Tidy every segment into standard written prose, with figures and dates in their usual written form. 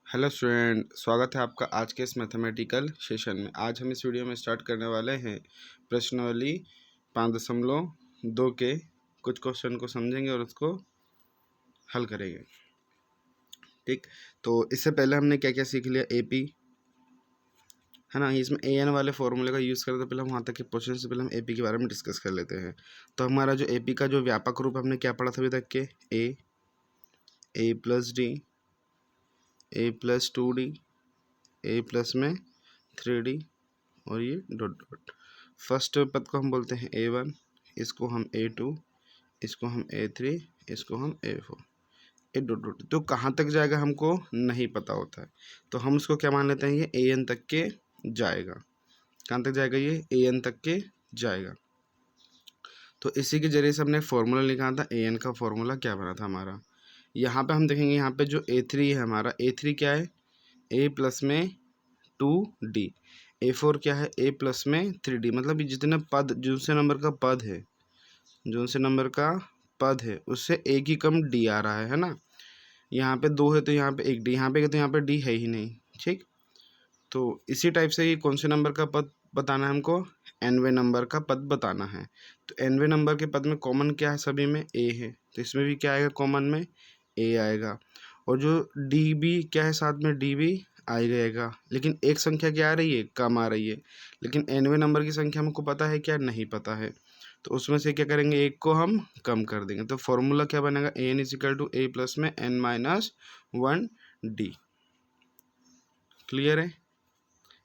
Hello student, स्वागत है आपका आज के इस मैथमेटिकल सेशन में। आज हम इस वीडियो में स्टार्ट करने वाले हैं प्रश्नावली 5.2 के कुछ क्वेश्चन को समझेंगे और उसको हल करेंगे। ठीक, तो इससे पहले हमने क्या क्या सीख लिया। एपी है ना, इसमें एन वाले फॉर्मूले का यूज़ करते पहले हम वहाँ तक के क्वेश्चन से पहले हम एपी के बारे में डिस्कस कर लेते हैं। तो हमारा जो एपी का जो व्यापक रूप हमने क्या पढ़ा था अभी तक के, ए प्लस डी, ए प्लस 2d, ए प्लस में 3d और ये डॉट डॉट। फर्स्ट पद को हम बोलते हैं A1, इसको हम A2, इसको हम A3, इसको हम A4, ए डॉट डॉट। तो कहाँ तक जाएगा हमको नहीं पता होता है, तो हम उसको क्या मान लेते हैं, ये AN तक के जाएगा। कहाँ तक जाएगा, ये AN तक के जाएगा। तो इसी के जरिए से हमने फॉर्मूला निकाला था। AN का फॉर्मूला क्या बना था हमारा, यहाँ पे हम देखेंगे। यहाँ पे जो A3 है हमारा, A3 क्या है, A प्लस में 2d। A4 क्या है, A प्लस में 3d। मतलब जितने पद, जो से नंबर का पद है, जो से नंबर का पद है उससे एक ही कम d आ रहा है ना। यहाँ पे 2 है तो यहाँ पे 1d, यहाँ पे तो यहाँ पे d है ही नहीं। ठीक, तो इसी टाइप से ये कौन से नंबर का पद बताना है हमको, nवें नंबर का पद बताना है। तो nवें नंबर के पद में कॉमन क्या है, सभी में a है, तो इसमें भी क्या आएगा, कॉमन में a आएगा। और जो d भी क्या है, साथ में d भी आ ही रहेगा। लेकिन एक संख्या क्या आ रही है, कम आ रही है। लेकिन nवें नंबर की संख्या हमको पता है क्या, नहीं पता है। तो उसमें से क्या करेंगे, एक को हम कम कर देंगे। तो फॉर्मूला क्या बनेगा, an is equal to a plus में n-1d। क्लियर है,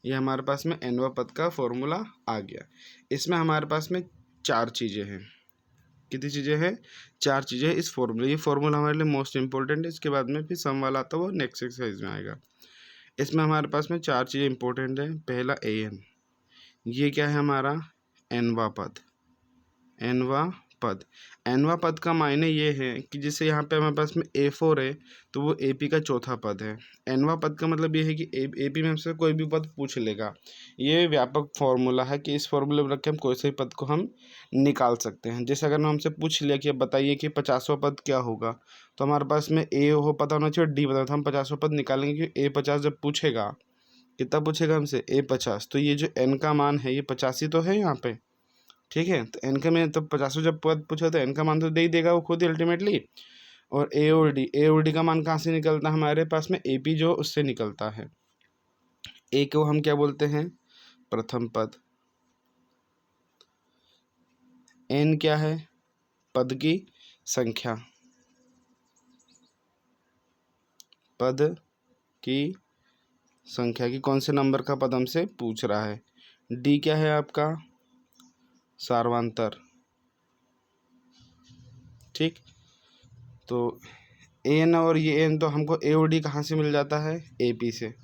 ये हमारे पास में nवा पद का फॉर्मूला आ गया। इसमें हमारे पास में 4 चीज़ें हैं। कितनी चीज़ें हैं, 4 चीज़ें हैं इस फॉर्मूले। ये फॉर्मूला हमारे लिए मोस्ट इंपॉर्टेंट है। इसके बाद में फिर सम वाला आता है, वो नेक्स्ट एक्सरसाइज में आएगा। इसमें हमारे पास में 4 चीज़ें इंपॉर्टेंट हैं। पहला an, ये क्या है हमारा, nवा पद। nवा पद का मायने ये है कि जैसे यहाँ पे हमारे पास में A4 है तो वो AP का चौथा पद है। nवा पद का मतलब ये है कि AP में हमसे कोई भी पद पूछ लेगा। ये व्यापक फॉर्मूला है कि इस फॉर्मूले में रख के हम कोई से भी पद को हम निकाल सकते हैं। जैसे अगर हमसे पूछ लिया कि अब बताइए कि 50वां पद क्या होगा, तो हमारे पास में A हो पता होना चाहिए, D पता, तो हम 50वां पद निकालेंगे। कि A50 जब पूछेगा, कितना पूछेगा हमसे, A50, तो ये जो n का मान है ये 85 ही तो है यहाँ पे। ठीक है, तो n का में तो 50 जब पद पूछा तो n का मान तो दे ही देगा वो खुद ही अल्टीमेटली। और ए और डी का मान कहाँ से निकलता है, हमारे पास में AP जो उससे निकलता है। ए को हम क्या बोलते हैं, प्रथम पद। n क्या है, पद की संख्या, पद की संख्या की कौन से नंबर का पद हमसे पूछ रहा है। d क्या है आपका, सार्वंतर। ठीक, तो an और ये n तो हमको a और d कहाँ से मिल जाता है, AP से।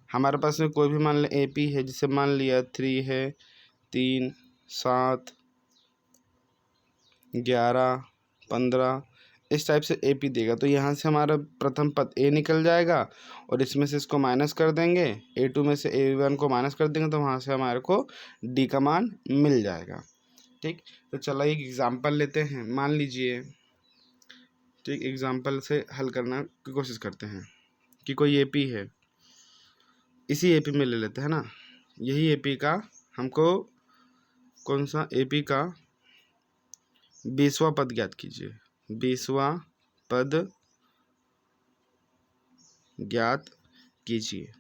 हमारे पास में कोई भी मान लें AP है, जिसे मान लिया 3 है, 3, 7, 11, 15, इस टाइप से AP देगा। तो यहाँ से हमारा प्रथम पद A निकल जाएगा और इसमें से इसको माइनस कर देंगे, A2 में से A1 को माइनस कर देंगे, तो वहाँ से हमारे को D का मान मिल जाएगा। ठीक, तो चलो एक एग्जांपल लेते हैं। मान लीजिए, ठीक, एग्जांपल से हल करना की कोशिश करते हैं कि कोई AP है, इसी AP में ले लेते हैं ना। यही AP का हमको कौन सा, AP का 20वां पद ज्ञात कीजिए। 20वां पद ज्ञात कीजिए।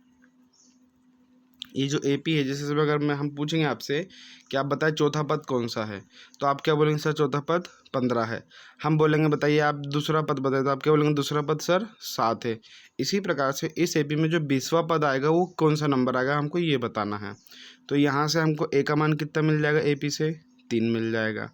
ये जो AP है, जैसे अगर हम पूछेंगे आपसे कि आप बताएं चौथा पद कौन सा है, तो आप क्या बोलेंगे, सर चौथा पद 15 है। हम बोलेंगे बताइए आप दूसरा पद बताइए, तो आप क्या बोलेंगे, दूसरा पद सर 7 है। इसी प्रकार से इस AP में जो 20वां पद आएगा वो कौन सा नंबर आएगा, हमको ये बताना है। तो यहाँ से हमको A का मान कितना मिल जाएगा, AP से 3 मिल जाएगा।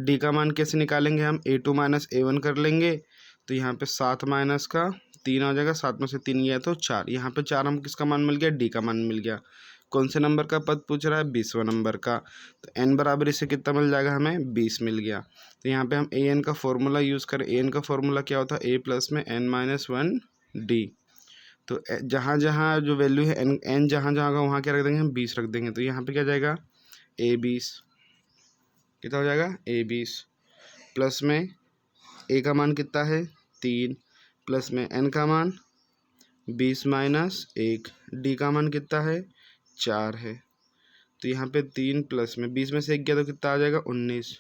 D का मान कैसे निकालेंगे, हम A2 माइनस A1 कर लेंगे। तो यहाँ पे 7 माइनस का 3 आ जाएगा, 7 में से 3 गया तो 4। यहाँ पे 4 हम किसका मान मिल गया, D का मान मिल गया। कौन से नंबर का पद पूछ रहा है, 20वां नंबर का। तो n बराबर इसे कितना मिल जाएगा, हमें 20 मिल गया। तो यहाँ पे हम an का फॉर्मूला यूज़ करें। an का फॉर्मूला क्या होता है, a प्लस में n-1d। तो जहाँ जहाँ जो वैल्यू है n जहाँ जहाँ का, वहाँ क्या रख देंगे, हम 20 रख देंगे। तो यहाँ पे क्या जाएगा, a20, कितना हो जाएगा, a20 प्लस में a का मान कितना है 3, प्लस में n का मान 20 माइनस 1, डी का मान कितना है 4 है। तो यहाँ पे 3 प्लस में 20 में से 1 गया तो कितना आ जाएगा 19,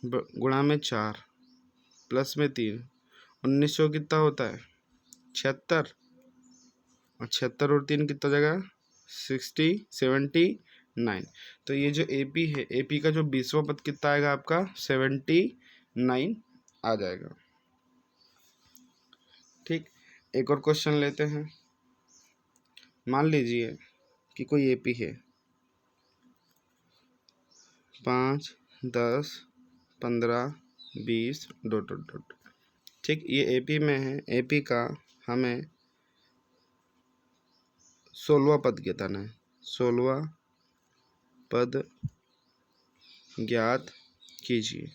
गुणा में 4 प्लस में 3, 1900 कितना होता है 76, और 76 और 3 कितना हो जाएगा 79। तो ये जो एपी है, एपी का जो 20वां पद कितना आएगा आपका 79 आ जाएगा। ठीक, एक और क्वेश्चन लेते हैं। मान लीजिए कि कोई एपी है 5, 10, 15, 20 डॉट डॉट डॉट। ठीक, ये एपी में है। एपी का हमें 16वां पद ज्ञात है। 16वां पद ज्ञात कीजिए।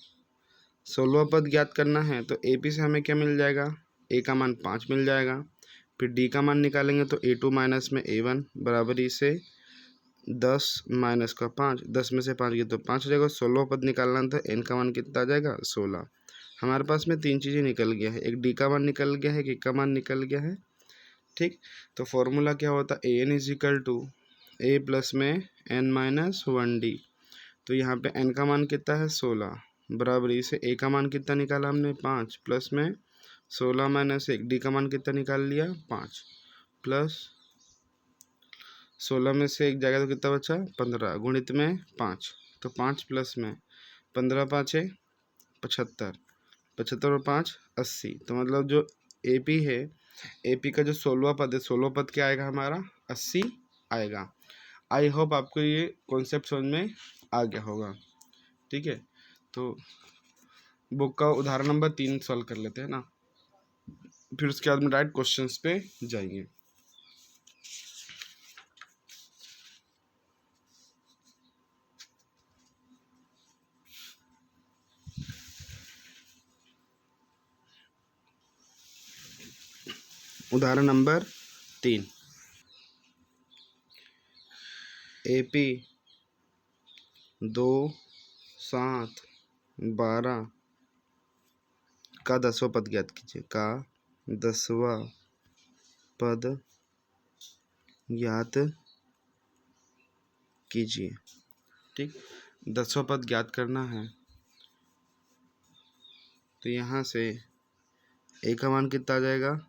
16वां पद ज्ञात करना है तो एपी से हमें क्या मिल जाएगा, ए का मान 5 मिल जाएगा। फिर डी का मान निकालेंगे तो A2 माइनस में A1 बराबरी से 10 माइनस का 5, 10 में से 5 गया तो 5 हो जाएगा। 16वां पद निकालना था, एन का मान कितना आ जाएगा 16। हमारे पास में 3 चीज़ें निकल गया है, एक डी का मान निकल गया है, एक ए का मान निकल गया है। ठीक, तो फॉर्मूला क्या होता है, A N is equal to A plus में एन माइनस 1D। तो यहाँ पे एन का मान कितना है 16 बराबरी से ए का मान कितना निकाला हमने 5 प्लस में 16 माइनस 1, डी का मान कितना निकाल लिया 5 प्लस 16 में से 1 जाएगा तो कितना बचा 15 गुणित में 5। तो 5 प्लस में 15 5 है 75, 75 और 5 80। तो मतलब जो एपी है, एपी का जो 16वां पद है, 16वां पद क्या आएगा हमारा 80 आएगा। आई होप आपको ये कॉन्सेप्ट समझ में आ गया होगा। ठीक है, तो बुक का उदाहरण नंबर 3 सॉल्व कर लेते हैं ना, फिर उसके बाद में डायरेक्ट क्वेश्चंस पे जाएंगे। उदाहरण नंबर 3, एपी 2, 7, 12 का 10वां पद ज्ञात कीजिए। का 10वां पद ज्ञात कीजिए। ठीक, 10वां पद ज्ञात करना है तो यहाँ से ए का मान कितना आ जाएगा,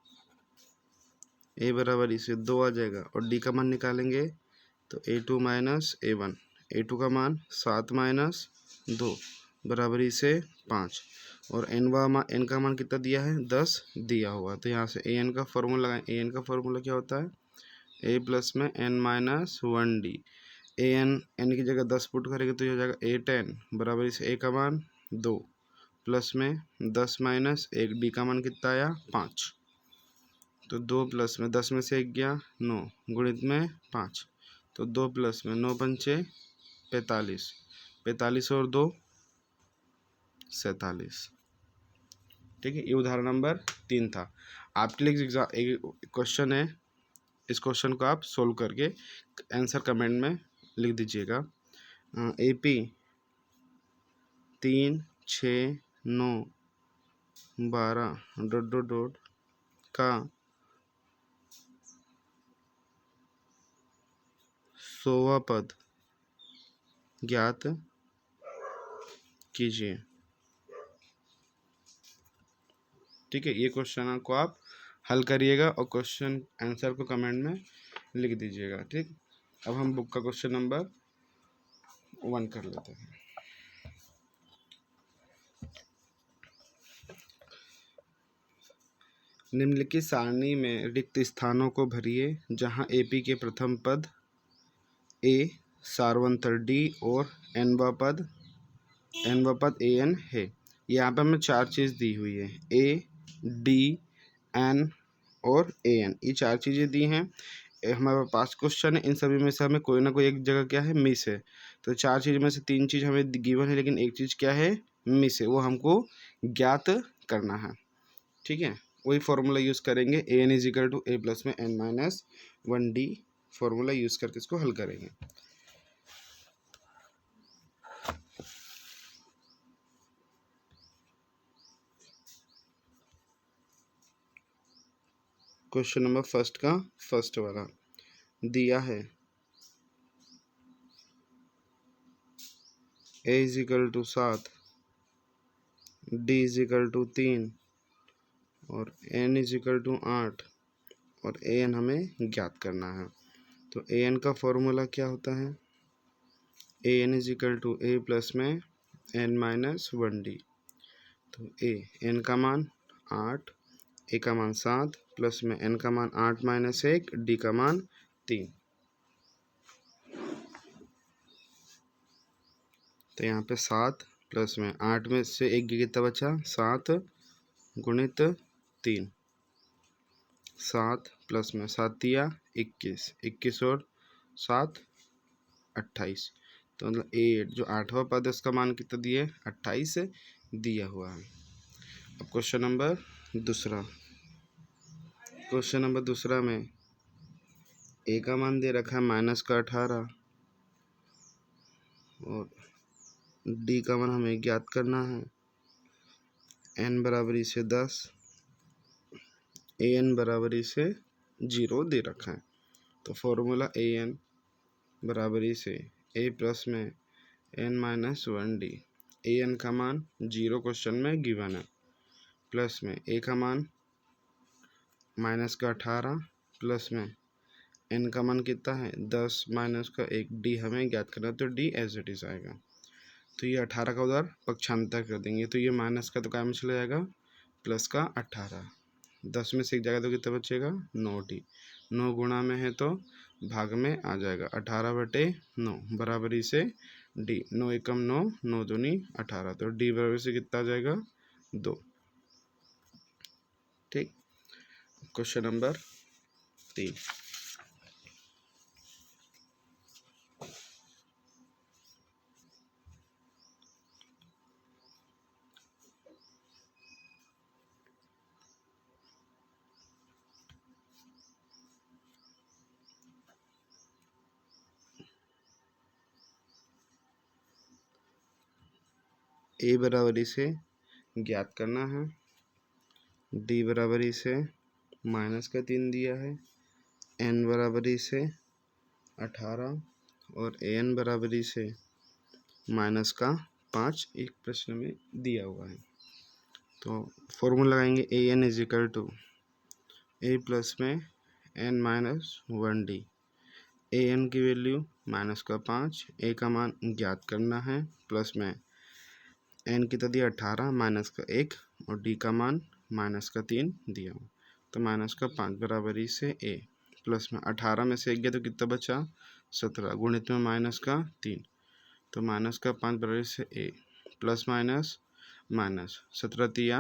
ए बराबर इसे 2 आ जाएगा, और डी का मान निकालेंगे तो A2 माइनस A1, A2 का मान 7 माइनस 2 बराबरी से 5, और एन का मान कितना दिया है 10 दिया हुआ। तो यहाँ से ए एन का फॉर्मूला लगाएं। ए एन का फॉर्मूला क्या होता है, ए प्लस में एन माइनस 1D। एन की जगह 10 पुट करेंगे तो ये हो जाएगा A10 बराबरी से ए का मान 2 प्लस में 10 माइनस 1, डी का मान कितना आया 5। तो 2 प्लस में 10 में से 1 गया 9 गुणित में 5, तो 2 प्लस में 9 पंचे 45, 45 और 2 47। ठीक है, ये उदाहरण नंबर 3 था। आपके लिए एग्जाम एक क्वेश्चन है, इस क्वेश्चन को आप सोल्व करके आंसर कमेंट में लिख दीजिएगा। एपी 3, 6, 9, 12 डॉट डॉट डॉट का 100वां पद ज्ञात कीजिए। ठीक है, ये क्वेश्चन को आप हल करिएगा और क्वेश्चन आंसर को कमेंट में लिख दीजिएगा। ठीक, अब हम बुक का क्वेश्चन नंबर 1 कर लेते हैं। निम्नलिखित सारणी में रिक्त स्थानों को भरिए जहां एपी के प्रथम पद ए, सार्वंतर डी और एनवा पद ए एन है। यहाँ पे हमें 4 चीज़ दी हुई है, ए, डी, एन और ए एन, ये 4 चीज़ें दी हैं। हमारे पास क्वेश्चन है, इन सभी में से हमें कोई ना कोई एक जगह क्या है मिस है। तो 4 चीज़ में से 3 चीज़ हमें गिवन है, लेकिन एक चीज़ क्या है मिस है, वो हमको ज्ञात करना है। ठीक है, वही फॉर्मूला यूज़ करेंगे, A N is equal to A plus में N minus 1D formula use करके इसको हल करेंगे। क्वेश्चन नंबर फर्स्ट का फर्स्ट वाला दिया है a is equal to 7, d is equal to 3 और n इज इक्वल टू 8 और an हमें ज्ञात करना है। तो an का फॉर्मूला क्या होता है? an is equal to a plus में n माइनस 1d। तो n का मान 8, a का मान 7 प्लस में n का मान 8 माइनस 1, d का मान 3। तो यहाँ पे 7 प्लस में 8 में से 1 कितना बचा? 7 गुणित 3, 7 प्लस में 7 दिया 21, 21 और 7 28। तो मतलब 8 जो 8वां पद है उसका मान कितना दिए? 28 दिया हुआ है। अब क्वेश्चन नंबर दूसरा, क्वेश्चन नंबर दूसरा में a का मान दे रखा है माइनस का 18 और d का मान हमें ज्ञात करना है। n बराबरी से 10, an बराबरी से 0 दे रखा है। तो फॉर्मूला an बराबरी से a प्लस में n माइनस 1d। an का मान 0 क्वेश्चन में गिवन है, प्लस में a का मान माइनस का 18 प्लस में n का मान कितना है? 10 माइनस का 1, d हमें ज्ञात करना है। तो d एज इट इज आएगा। तो ये 18 का उधर पक्षांतर कर देंगे, तो ये माइनस का तो काम में चला जाएगा, प्लस का 18, 10 में से एक जाएगा तो कितना बचेगा? 9d। 9 गुणा में है तो भाग में आ जाएगा, 18/9 बराबरी से d। 9 एकम 9, 9 दूनी 18, तो d बराबर से कितना आ जाएगा? 2। ठीक। क्वेश्चन नंबर 3, a बराबरी से ज्ञात करना है, d बराबरी से माइनस का 3 दिया है, n बराबरी से 18 और an बराबरी से माइनस का 5 एक प्रश्न में दिया हुआ है। तो फॉर्मूला लगाएंगे an is equal to a plus में n माइनस 1d। an की वैल्यू माइनस का 5, a का मान ज्ञात करना है, प्लस में n कितना दिया? 18 माइनस का 1 और d का मान माइनस का 3 दिया हुआ। तो माइनस का 5 बराबरी से a, प्लस में 18 में से 1 गया तो कितना बचा? 17 गुणित में माइनस का 3, तो माइनस का 5 बराबरी से a, प्लस माइनस माइनस 17 तिया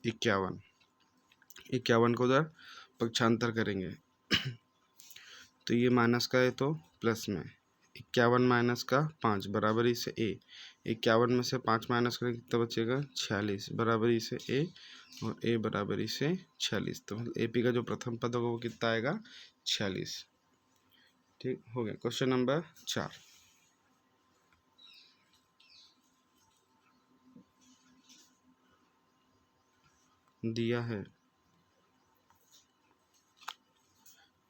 51, 51 को उधर पक्षांतर करेंगे तो ये माइनस का है तो प्लस में 51 माइनस का 5 बराबरी से a, 51 में से 5 माइनस करें कितना बचेगा? 46 बराबरी से a और a बराबरी से 46। तो मतलब AP का जो प्रथम पद होगा वो कितना आएगा? 46। ठीक हो गया। क्वेश्चन नंबर 4, दिया है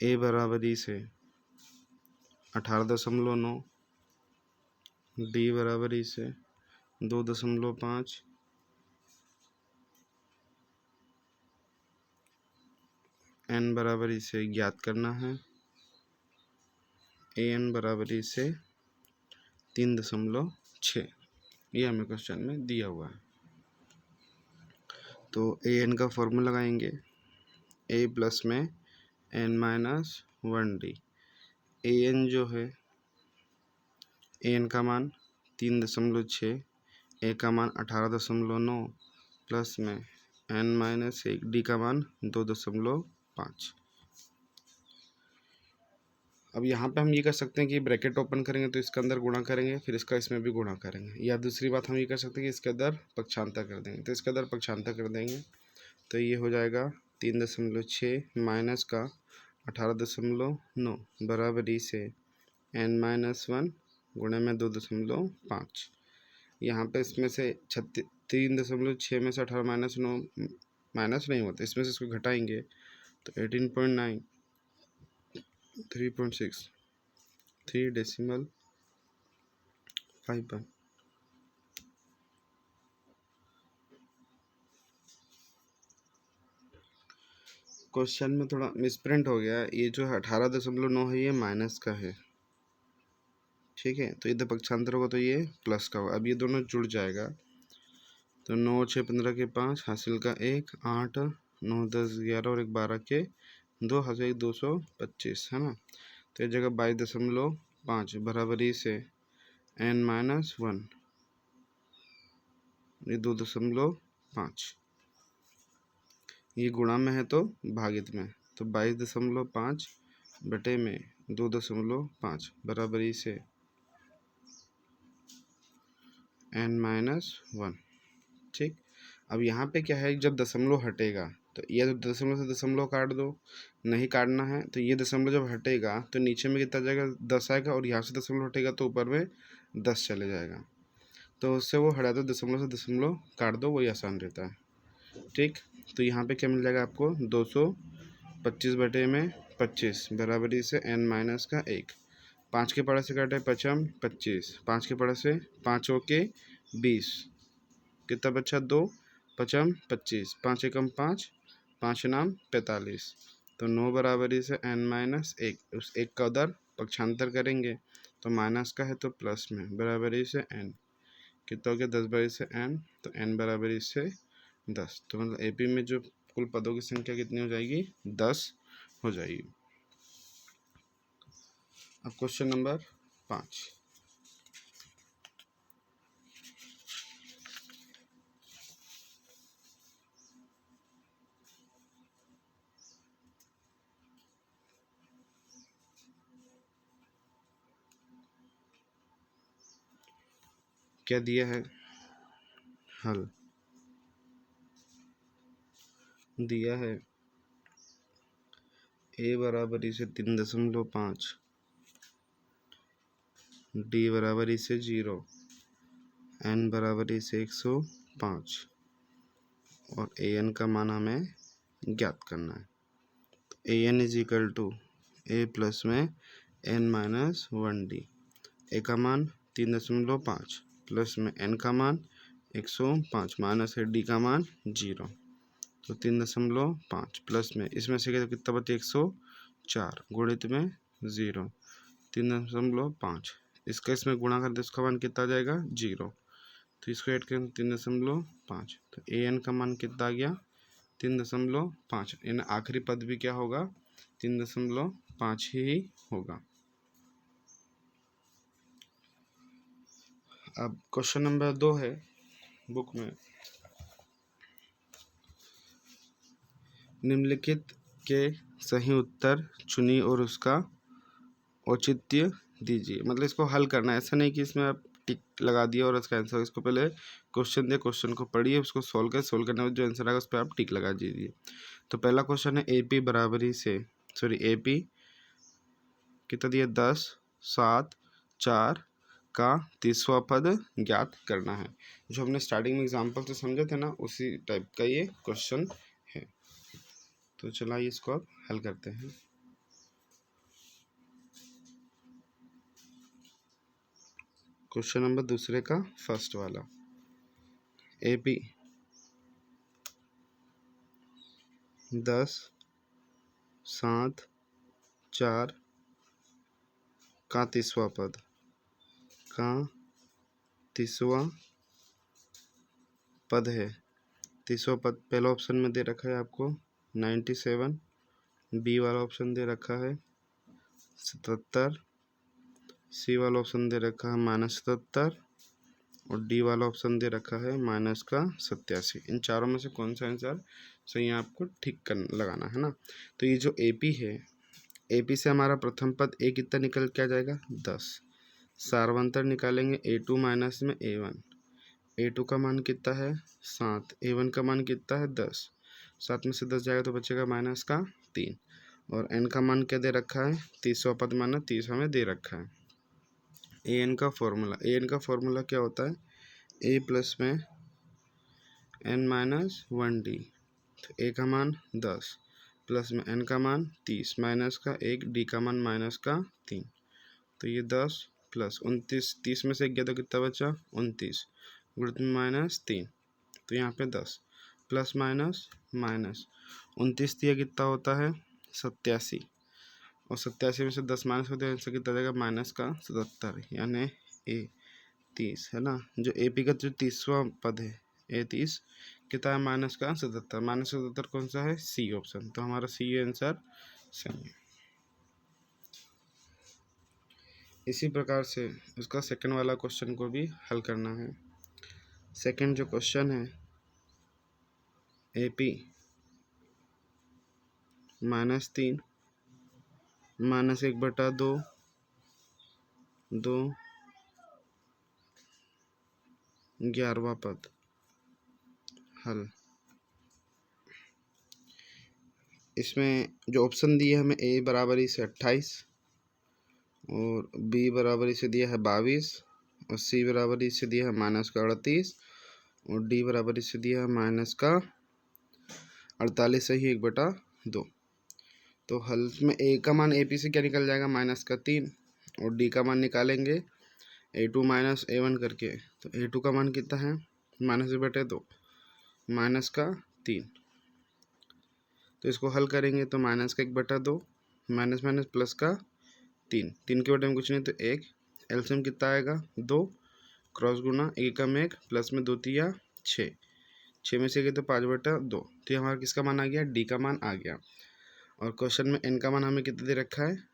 a बराबरी से 18.9, d बराबरी से 2.5, n बराबरी से ज्ञात करना है, an बराबरी से 3.6। ये हमें क्वेश्चन में दिया हुआ है। तो an का फॉर्मूला लगाएंगे a प्लस में n माइनस 1d। an जो है an का मान 3.6, a का मान 18.9 प्लस में n माइनस 1, d का मान 2.5। अब यहाँ पे हम ये कर सकते हैं कि ब्रैकेट ओपन करेंगे तो इसके अंदर गुणा करेंगे, फिर इसका इसमें भी गुणा करेंगे, या दूसरी बात हम ये कर सकते हैं कि इसके अंदर पक्षांतर कर देंगे। तो इसके अंदर पक्षांतर कर देंगे तो ये हो जाएगा 3.6 माइनस का 18.9 बराबरी से n माइनस 1 गुणे में 2.5। यहाँ पे इसमें से 3.6 में से 18 माइनस 9 माइनस नहीं होता, इसमें से इसको घटाएंगे तो 18.9 3.6 3.51। क्वेश्चन में थोड़ा मिसप्रिंट हो गया, ये जो 18.9 है ये माइनस का है, ठीक है। तो इधर पक्षांतर होगा तो ये प्लस का होगा। अब ये दोनों जुड़ जाएगा, तो 9 6 15 के 5 हासिल का 1 8 9 10 11 और 1 12 के 2 हासिल 225 है ना। तो ये जगह 22.5 बराबरी से n-1 ये 2.5 ये गुणा में है तो भागित में, तो 22.5 बटे में 2.5 बराबरी से n-1, ठीक। अब यहाँ पे क्या है, जब दशमलव हटेगा तो ये तो दशमलव से दशमलव काट दो, नहीं काटना है तो ये दशमलव जब हटेगा तो नीचे में कितना जाएगा 10 आएगा, और यहाँ से दशमलव हटेगा तो ऊपर में 10 चले जाएगा। तो उससे वो हटा दो, दशमलव से दशमलव काट दो, वही आसान रहता है, ठीक। तो यहाँ पे क्या मिल जाएगा आपको 225 बटे में 25 बराबरी से n-1। 5 के पढ़े से काटे 5m 25, 5 के पढ़े से 5 के 20, कितना बचा 2 5m 25, 5 एकम 5 5 नाम 45, तो 9 बराबरी से n-1। उस एक का उधर पक्षांतर करेंगे तो माइनस का है तो प्लस में बराबरी से n, कितना हो गया 10 बराबरी से n, तो n बराबरी से 10। तो मतलब एपी में जो कुल पदों की संख्या कितनी हो जाएगी 10 हो जाएगी। अब क्वेश्चन नंबर 5, क्या दिया है, हल दिया है a बराबरी से 3.5, d बराबरी से 0, n बराबरी से 105 और an का मान हमें ज्ञात करना है। तो an is equal to a plus में n-1d, a का मान 3.5 प्लस में n का मान 105 माइनस है d का मान 0, तो 3.5 प्लस में इसमें से कितना बचे 104 गुणित में 0 3.5, इसका इसमें गुणा कर दे, इसका मान कितना आ जाएगा 0, तो इसको ऐड करें 3.5, तो an का मान कितना आ गया 3.5, यानी आखिरी पद भी क्या होगा 3.5 ही होगा। अब क्वेश्चन नंबर 2 है बुक में, निम्नलिखित के सही उत्तर चुनिए और उसका औचित्य दीजिए। मतलब इसको हल करना है, ऐसा नहीं कि इसमें आप टिक लगा दिया और उसका आंसर, इसको पहले क्वेश्चन दे, क्वेश्चन को पढ़िए, उसको सोल्व करने में जो आंसर आएगा उस पर आप टिक लगा दीजिए। तो पहला क्वेश्चन है एपी बराबरी से एपी कितना दिया 10 7 4 का 30वां पद ज्ञात करना है। जो हमने स्टार्टिंग में एग्जाम्पल से समझे थे ना, उसी टाइप का ये क्वेश्चन है। तो चलिए इसको अब हल करते हैं। क्वेश्चन नंबर दूसरे का फर्स्ट वाला, एपी 10 7 4 का 30वां पद का 30वां पद है। 30वां पद पहला ऑप्शन में दे रखा है आपको 97, बी वाला ऑप्शन दे रखा है 77, सी वाला ऑप्शन दे रखा है -77 और डी वाला ऑप्शन दे रखा है -87। इन चारों में से कौन सा आंसर सही है आपको ठीक कर लगाना है ना। तो ये जो एपी है, एपी से हमारा प्रथम पद ए कितना निकल के आ जाएगा 10, सार्वंतर निकालेंगे a2 माइनस में a1, a2 का मान कितना है 7, a1 का मान कितना है 10, 7 में से 10 जाएगा तो बचेगा -3, और n का मान क्या दे रखा है 30वां पद माना 30 हमें दे रखा है। an का फॉर्मूला क्या होता है a प्लस में n-1d, तो a का मान 10, प्लस में n का मान 30 माइनस का 1 d का मान माइनस का 3, तो ये 10 प्लस 29, 30 में से 1 गया तो कितना बचा 29, गुणित में -3, तो यहाँ पे 10 प्लस माइनस माइनस 29 दिया कितना होता है 87, और 87 में से 10 माइनस होते हैं, इससे कितना जाएगा माइनस का 77, यानी ए 30 है ना। जो ए पी का जो 30वां पद है ए 30 कितना है माइनस का 77, माइनस 77 कौन सा है सी ऑप्शन, तो हमारा सी आंसर सही है। इसी प्रकार से उसका सेकंड वाला क्वेश्चन को भी हल करना है। सेकंड जो क्वेश्चन है ए पी -3 -1/2 11वां पद हल। इसमें जो ऑप्शन दिए हमें ए बराबरी से 28 और बी बराबरी से दिया है 22 और सी बराबरी से दिया है -38 और डी बराबरी से दिया है -48 सही 1/2। तो हल में ए का मान ए पी से क्या निकल जाएगा -3 और डी का मान निकालेंगे A2 - A1 करके, तो A2 का मान कितना है -1/2 -3, तो इसको हल करेंगे तो -1/2 माइनस माइनस प्लस का 3 के बटे में कुछ नहीं तो 1, एलसीएम कितना आएगा 2, क्रॉस गुना 1 कम 1 प्लस में 2 तिया 6 में से गए तो 5/2, तो हमारा किसका मान आ गया डी का मान आ गया। और क्वेश्चन में एन का मान हमें कितना दे रखा है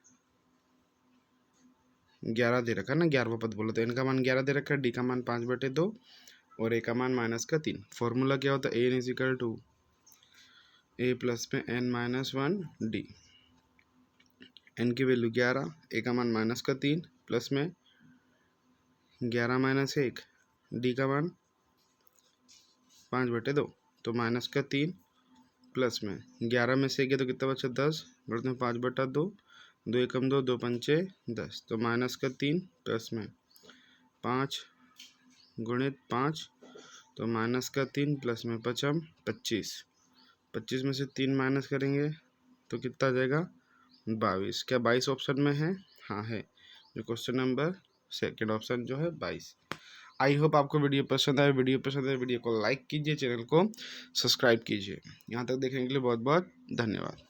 11 दे रखा है ना, 11वां पद बोला तो एन का मान 11 दे रखा है, डी का मान 5/2 और ए का मान -3। फॉर्मूला क्या होता है N is equal to A plus में n-1 डी। एन की वैल्यू 11, ए का मान -3 प्लस में 11 - 1 डी का मान 5/2, तो -3 प्लस में 11 में से गया तो कितना बचा 10, गुणित में 5/2, 2 एकम 2 2 पंचे 10, तो -3 प्लस में 5 गुणित 5, तो -3 प्लस में 5 25, 25 में से 3 माइनस करेंगे तो कितना आ जाएगा 22। क्या 22 ऑप्शन में है? हाँ है, जो क्वेश्चन नंबर सेकेंड ऑप्शन जो है 22। आई होप आपको वीडियो पसंद आए। वीडियो को लाइक कीजिए, चैनल को सब्सक्राइब कीजिए। यहाँ तक देखने के लिए बहुत बहुत धन्यवाद।